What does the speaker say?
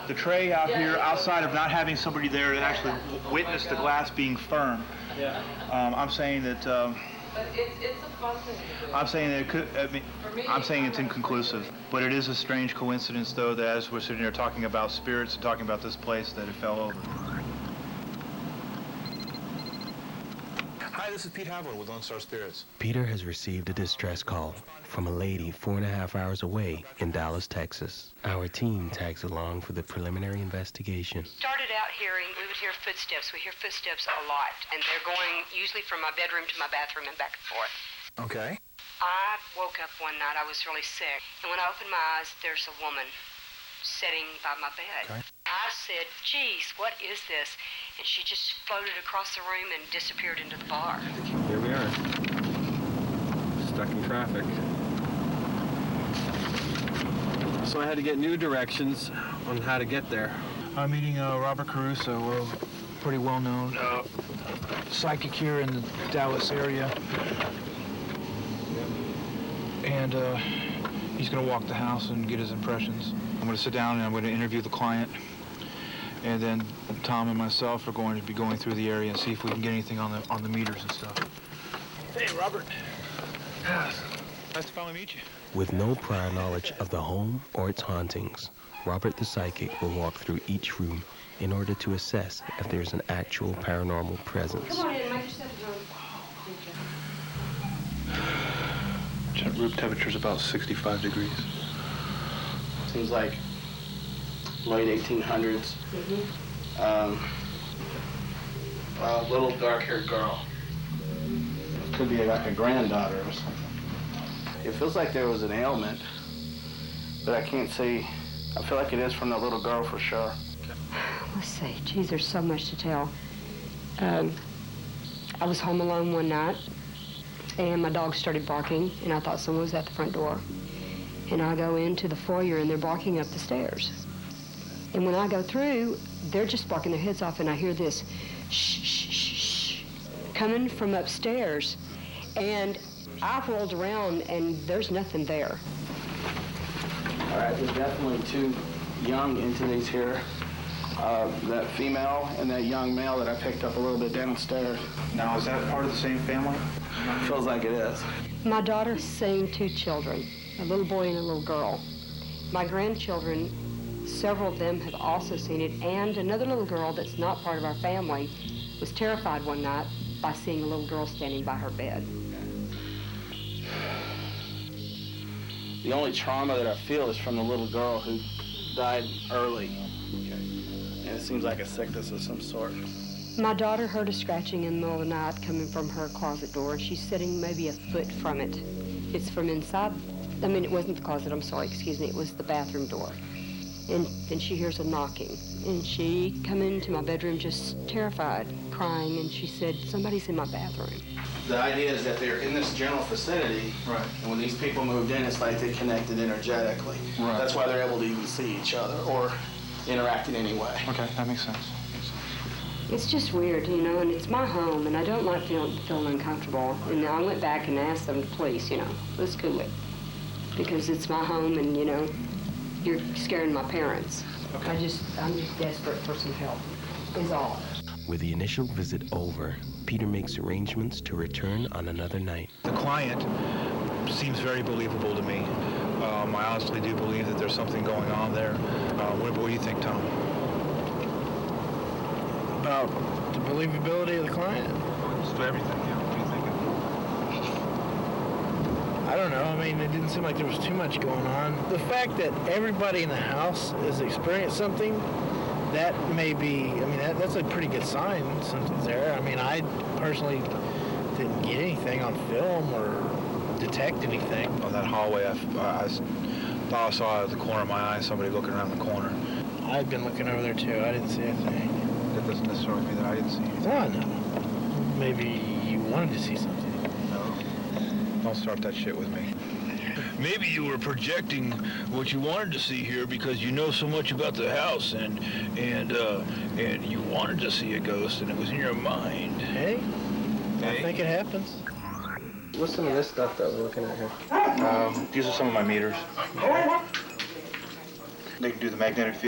The tray out here, outside of not having somebody there to actually witness the glass being firm, I'm saying that. But it's a fun thing to do. I'm saying that it could. I'm saying it's inconclusive, but it is a strange coincidence, though, that as we're sitting here talking about spirits and talking about this place, that it fell over. Hi, this is Pete Havlin with Lone Star Spirits. Peter has received a distress call from a lady 4.5 hours away in Dallas, Texas. Our team tags along for the preliminary investigation. Started out hearing, we would hear footsteps. We hear footsteps a lot, and they're going usually from my bedroom to my bathroom and back and forth. Okay. I woke up one night, I was really sick, and when I opened my eyes, there's a woman sitting by my bed. Okay. I said, geez, what is this? And she just floated across the room and disappeared into the bar. Here we are, stuck in traffic. So I had to get new directions on how to get there. I'm meeting Robert Caruso, a pretty well-known psychic here in the Dallas area. And he's going to walk the house and get his impressions. I'm going to sit down and I'm going to interview the client. And then Tom and myself are going to be going through the area and see if we can get anything on the meters and stuff. Hey, Robert. Nice to finally meet you. With no prior knowledge of the home or its hauntings, Robert the psychic will walk through each room in order to assess if there's an actual paranormal presence. Come on in, make yourself at home. Room temperature's about 65 degrees. Seems like late 1800s. A little dark-haired girl. Could be like a granddaughter or something. It feels like there was an ailment, but I can't see. I feel like it is from the little girl for sure. Let's see. Geez, there's so much to tell. I was home alone one night, and my dog started barking, and I thought someone was at the front door. And I go into the foyer, and they're barking up the stairs. And when I go through, they're just barking their heads off, and I hear this shh, shh, shh, shh, coming from upstairs. And I whirled around, and there's nothing there. All right, there's definitely two young entities here. That female and that young male that I picked up a little bit downstairs. Now, is that part of the same family? Feels like it is. My daughter's seeing two children, a little boy and a little girl. My grandchildren, several of them have also seen it, and another little girl that's not part of our family was terrified one night by seeing a little girl standing by her bed. The only trauma that I feel is from the little girl who died early. And it seems like a sickness of some sort. My daughter heard a scratching in the middle of the night coming from her closet door, and she's sitting maybe a foot from it. It's from inside. I mean, it wasn't the closet, I'm sorry, excuse me, it was the bathroom door. And then she hears a knocking, and she come into my bedroom just terrified, crying, and she said, somebody's in my bathroom. The idea is that they're in this general vicinity, Right. and when these people moved in, it's like they connected energetically. Right. That's why they're able to even see each other or interact in any way. Okay, that makes sense. It's just weird, you know, and it's my home, and I don't like feeling uncomfortable. And I went back and asked them, please, you know, let's cool it. Because it's my home, and, you know, you're scaring my parents. Okay. I'm just desperate for some help, is all. With the initial visit over, Peter makes arrangements to return on another night. The client seems very believable to me. I honestly do believe that there's something going on there. What do you think, Tom? About the believability of the client? Just everything, yeah. What are you thinking? I don't know. I mean, it didn't seem like there was too much going on. The fact that everybody in the house has experienced something, that may be, I mean, that's a pretty good sign something's there. I mean, I personally didn't get anything on film or detect anything. On that hallway, I thought I saw out of the corner of my eye somebody looking around the corner. I've been looking over there too. I didn't see anything. That doesn't necessarily mean that I didn't see anything. Well, no. Maybe you wanted to see something. No. Don't start that shit with me. Maybe you were projecting what you wanted to see here because you know so much about the house and you wanted to see a ghost and it was in your mind. Hey, I think it happens. What's some of this stuff that we're looking at here? These are some of my meters. They can do the magnetic field.